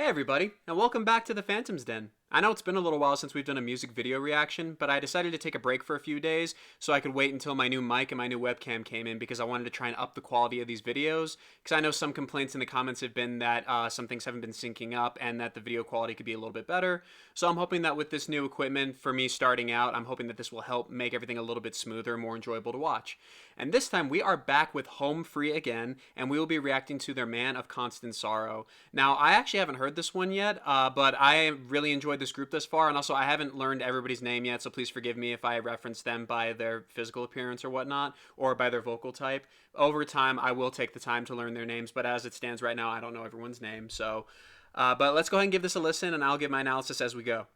Hey everybody, and welcome back to the Phantom's Den. I know it's been a little while since we've done a music video reaction, but I decided to take a break for a few days so I could wait until my new mic and my new webcam came in because I wanted to try and up the quality of these videos, because I know some complaints in the comments have been that some things haven't been syncing up and that the video quality could be a little bit better. So I'm hoping that with this new equipment, for me starting out, I'm hoping that this will help make everything a little bit smoother, more enjoyable to watch. And this time we are back with Home Free again, and we will be reacting to their Man of Constant Sorrow. Now, I actually haven't heard this one yet, but I really enjoyed this group thus far, and also I haven't learned everybody's name yet, so please forgive me if I reference them by their physical appearance or whatnot, or by their vocal type. Over time, I will take the time to learn their names, but as it stands right now, I don't know everyone's name, so... but let's go ahead and give this a listen, and I'll give my analysis as we go.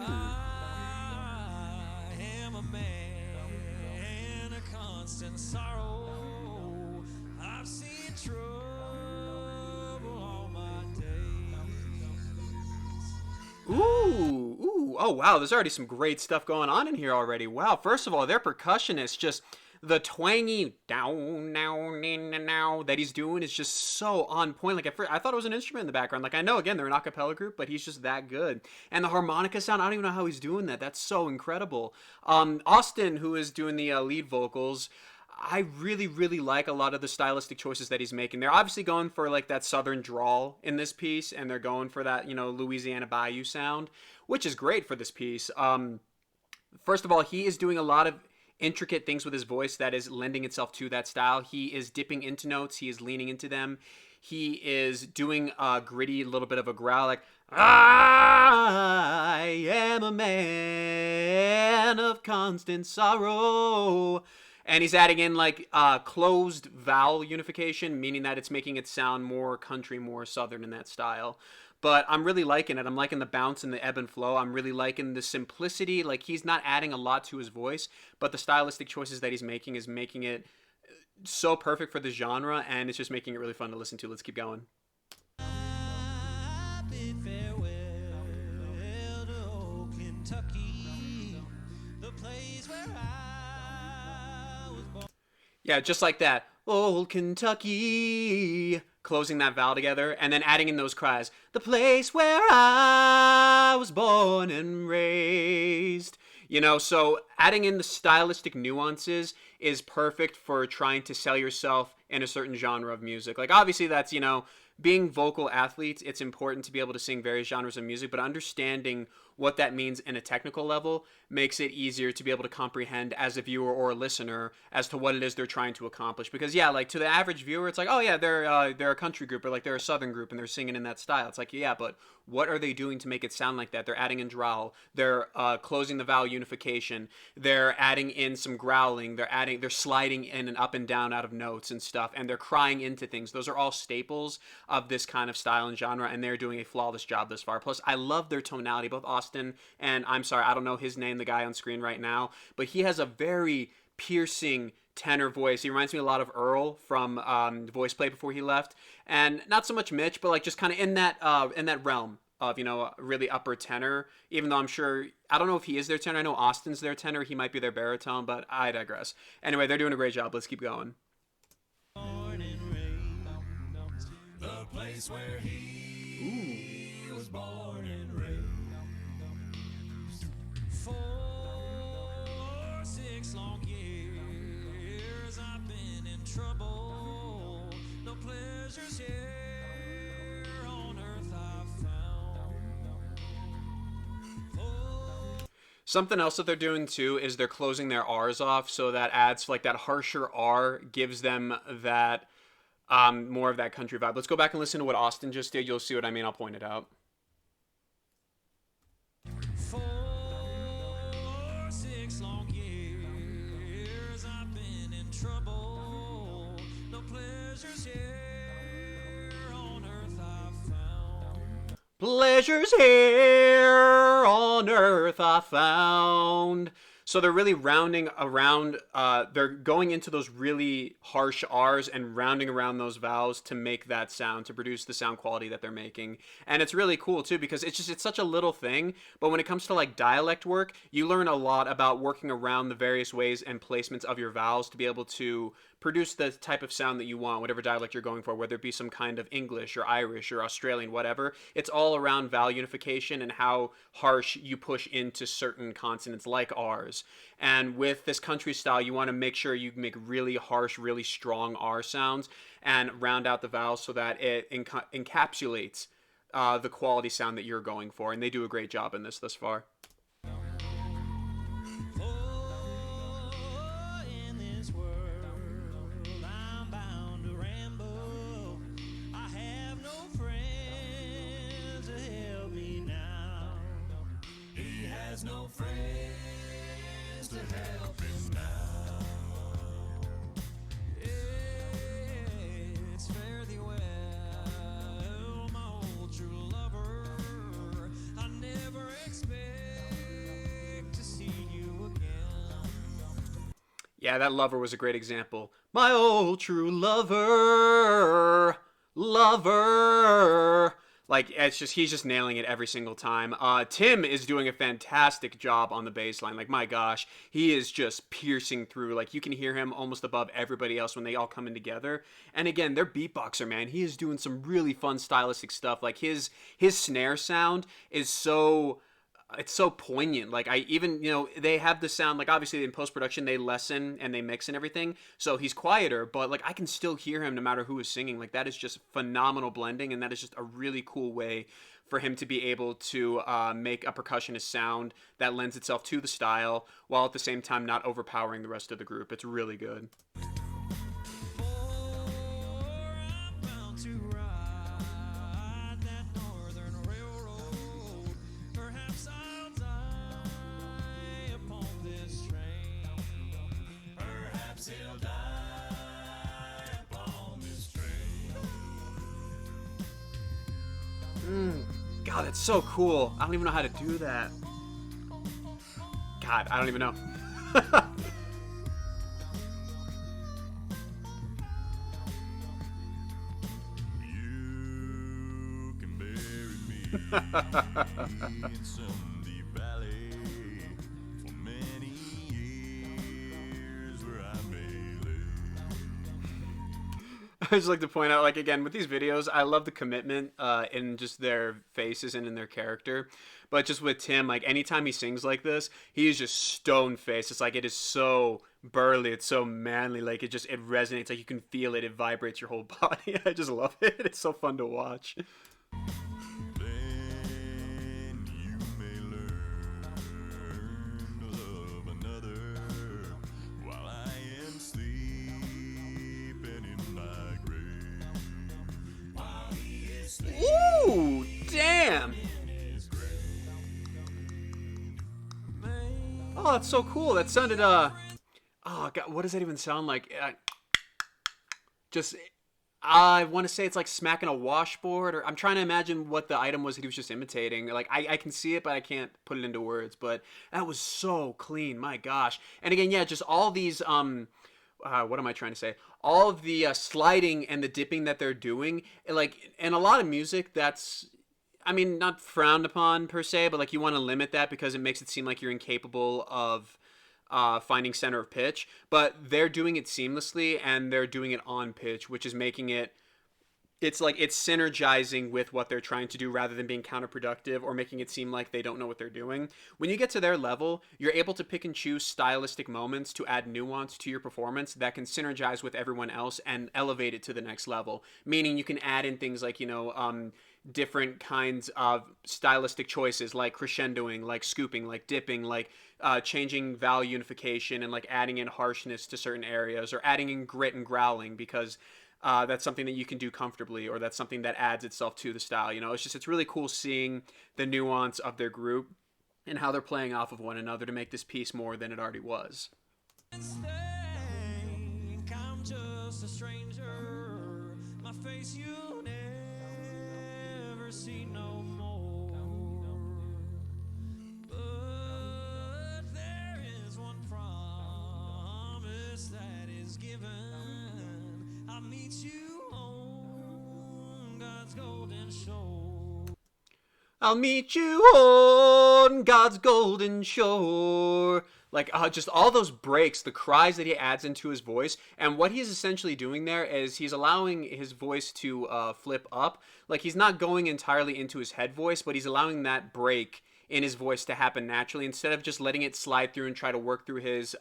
I am a man of constant sorrow. I've seen trouble all my days. Ooh, oh wow, there's already some great stuff going on in here already. Wow, first of all, their percussionist, just the twangy down, now, now that he's doing is just so on point. Like, at first, I thought it was an instrument in the background. Like, I know, again, they're an a cappella group, but he's just that good. And the harmonica sound, I don't even know how he's doing that. That's so incredible. Austin, who is doing the lead vocals, I really, really like a lot of the stylistic choices that he's making. They're obviously going for like that southern drawl in this piece, and they're going for that, you know, Louisiana Bayou sound, which is great for this piece. First of all, he is doing a lot of intricate things with his voice that is lending itself to that style. He is dipping into notes. He is leaning into them. He is doing a gritty little bit of a growl, like, I am a man of constant sorrow. And he's adding in like closed vowel unification, meaning that it's making it sound more country, more southern in that style. But I'm really liking it. I'm liking the bounce and the ebb and flow. I'm really liking the simplicity. Like, he's not adding a lot to his voice, but the stylistic choices that he's making is making it so perfect for the genre, and it's just making it really fun to listen to. Let's keep going. I bid farewell to old Kentucky, the place where I was born. Yeah, just like that. Old Kentucky. Closing that vowel together and then adding in those cries. The place where I was born and raised. You know, so adding in the stylistic nuances is perfect for trying to sell yourself in a certain genre of music. Like, obviously, that's, you know, being vocal athletes, it's important to be able to sing various genres of music, but understanding what that means in a technical level makes it easier to be able to comprehend as a viewer or a listener as to what it is they're trying to accomplish. Because yeah, like, to the average viewer, it's like, oh yeah, they're a country group, or like they're a southern group and they're singing in that style. It's like, yeah, but what are they doing to make it sound like that? They're adding in drawl, they're closing the vowel unification, they're adding in some growling, they're sliding in and up and down out of notes and stuff, and they're crying into things. Those are all staples of this kind of style and genre, and they're doing a flawless job thus far. Plus, I love their tonality, both Austin and, I'm sorry, I don't know his name, the guy on screen right now, but he has a very piercing tenor voice. He reminds me a lot of Earl from Voice Play before he left, and not so much Mitch, but like just kind of in that realm of, you know, really upper tenor. Even though I'm sure, I don't know if he is their tenor. I know Austin's their tenor. He might be their baritone, but I digress. Anyway, they're doing a great job. Let's keep going. Born and raised, the place where he was born and raised. 4-6 long years I've been in trouble. No pleasures here on earth I've found. Something else that they're doing too is they're closing their R's off, so that adds like that harsher R, gives them that more of that country vibe. Let's go back and listen to what Austin just did. You'll see what I mean. I'll point it out. 4-6 long years I've been in trouble. No pleasures here on earth I've found. Pleasures here on on earth I found. So they're really rounding around, they're going into those really harsh R's and rounding around those vowels to make that sound, to produce the sound quality that they're making. And it's really cool too because it's such a little thing, but when it comes to like dialect work, you learn a lot about working around the various ways and placements of your vowels to be able to produce the type of sound that you want, whatever dialect you're going for, whether it be some kind of English or Irish or Australian, whatever. It's all around vowel unification and how harsh you push into certain consonants like R's. And with this country style, you want to make sure you make really harsh, really strong R sounds and round out the vowels so that it encapsulates the quality sound that you're going for. And they do a great job in this thus far. Oh, in this world, I'm bound to ramble. I have no friends to help me now. He has no friends to help him now. It's fare thee well, my old true lover. I never expect to see you again. Yeah, that lover was a great example. My old true lover, lover. Like it's just he's just nailing it every single time. Tim is doing a fantastic job on the bass line. Like my gosh, he is just piercing through. Like you can hear him almost above everybody else when they all come in together. And again, their beatboxer, man, he is doing some really fun stylistic stuff. Like his snare sound is so it's so poignant. Like I even, they have the sound, like obviously in post-production they lessen and they mix and everything, so he's quieter, but like I can still hear him no matter who is singing. Like that is just phenomenal blending, and that is just a really cool way for him to be able to make a percussionist sound that lends itself to the style while at the same time not overpowering the rest of the group. It's really good. I'm bound to ride that northern railroad. Perhaps I'll die upon this train. Perhaps he'll die upon this train. God, that's so cool. I don't even know how to do that. God, I don't even know. You can bury me in some deep valley for many years where I may live. I just like to point out, like, again, with these videos, I love the commitment in just their faces and in their character. But just with Tim, like, anytime he sings like this, he is just stone faced. It's like, it is so burly, it's so manly, like, it resonates, like, you can feel it, it vibrates your whole body. I just love it. It's so fun to watch. Then you may learn to love another while I am sleeping in my grave. While he is sleeping Ooh, damn! in his grave. Oh, that's so cool. That sounded, oh, God, what does that even sound like? Just, I want to say it's like smacking a washboard, or I'm trying to imagine what the item was that he was just imitating. Like, I can see it, but I can't put it into words. But that was so clean, my gosh. And again, yeah, just all these, what am I trying to say? All of the sliding and the dipping that they're doing, like, in a lot of music, that's, I mean, not frowned upon per se, but like you want to limit that because it makes it seem like you're incapable of finding center of pitch. But they're doing it seamlessly and they're doing it on pitch, which is making it. It's like it's synergizing with what they're trying to do rather than being counterproductive or making it seem like they don't know what they're doing. When you get to their level, you're able to pick and choose stylistic moments to add nuance to your performance that can synergize with everyone else and elevate it to the next level. Meaning you can add in things like, different kinds of stylistic choices like crescendoing, like scooping, like dipping, like changing vowel unification and like adding in harshness to certain areas or adding in grit and growling because that's something that you can do comfortably or that's something that adds itself to the style. It's really cool seeing the nuance of their group and how they're playing off of one another to make this piece more than it already was. Think I'm just a stranger. My face you never see no more. But meet you on God's golden shore. I'll meet you on God's golden shore. Like, just all those breaks, the cries that he adds into his voice. And what he's essentially doing there is he's allowing his voice to flip up. Like, he's not going entirely into his head voice, but he's allowing that break in his voice to happen naturally instead of just letting it slide through and try to work through his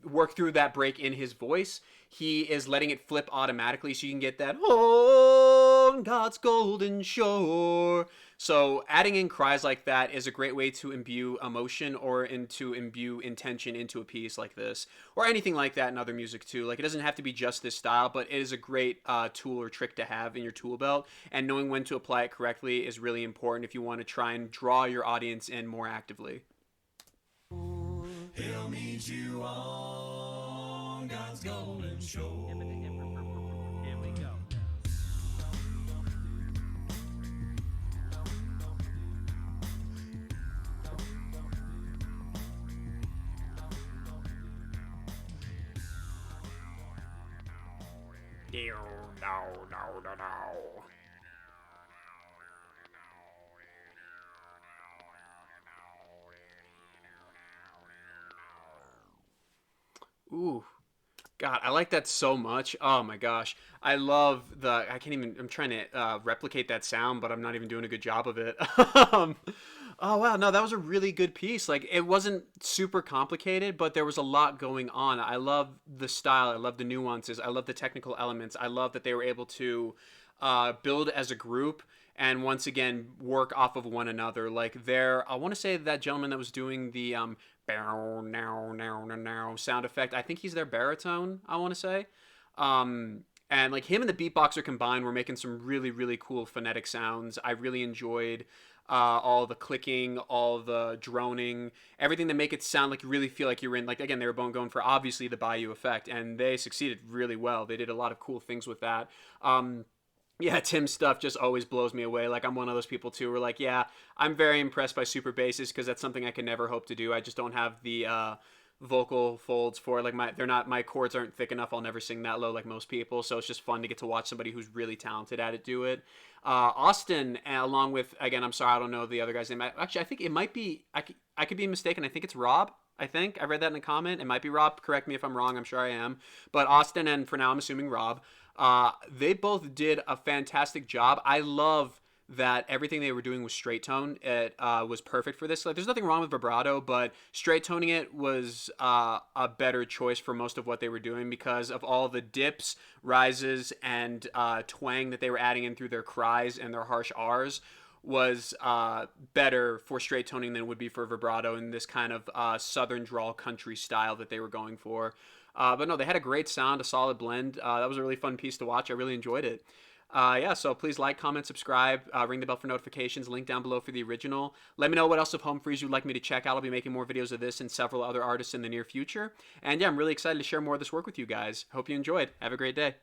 work through that break in his voice. He is letting it flip automatically so you can get that on God's golden shore. So adding in cries like that is a great way to imbue emotion or to imbue intention into a piece like this, or anything like that in other music too. Like, it doesn't have to be just this style, but it is a great tool or trick to have in your tool belt, and knowing when to apply it correctly is really important if you want to try and draw your audience in more actively. He'll meet you on God's golden shore. Here we go. Ooh, God, I like that so much. Oh my gosh. I love I can't even, I'm trying to replicate that sound, but I'm not even doing a good job of it. um, oh wow, no, that was a really good piece. Like, it wasn't super complicated, but there was a lot going on. I love the style. I love the nuances. I love the technical elements. I love that they were able to build as a group and once again work off of one another. Like, I want to say that gentleman that was doing the bow now now now sound effect, I think he's their baritone, I want to say. And like, him and the beatboxer combined were making some really, really cool phonetic sounds. I really enjoyed all the clicking, all the droning, everything that make it sound like you really feel like you're in, like, again, they were going for obviously the Bayou effect, and they succeeded really well. They did a lot of cool things with that. Yeah, Tim's stuff just always blows me away. Like, I'm one of those people too, where like, yeah, I'm very impressed by super basses because that's something I can never hope to do. I just don't have the vocal folds for it. Like, my chords aren't thick enough. I'll never sing that low like most people. So it's just fun to get to watch somebody who's really talented at it do it. Austin, along with, again, I'm sorry, I don't know the other guy's name. Actually, I think it might be, I could be mistaken. I think it's Rob. I think I read that in a comment. It might be Rob. Correct me if I'm wrong. I'm sure I am. But Austin, and for now I'm assuming Rob, they both did a fantastic job. I love that everything they were doing was straight tone. It was perfect for this. Like, there's nothing wrong with vibrato, but straight toning it was a better choice for most of what they were doing because of all the dips, rises, and twang that they were adding in through their cries and their harsh R's was better for straight toning than it would be for vibrato in this kind of southern drawl country style that they were going for. But no, they had a great sound, a solid blend. That was a really fun piece to watch. I really enjoyed it. Yeah, so please like, comment, subscribe, ring the bell for notifications, link down below for the original. Let me know what else of Home Freeze you'd like me to check out. I'll be making more videos of this and several other artists in the near future. And yeah, I'm really excited to share more of this work with you guys. Hope you enjoyed. Have a great day.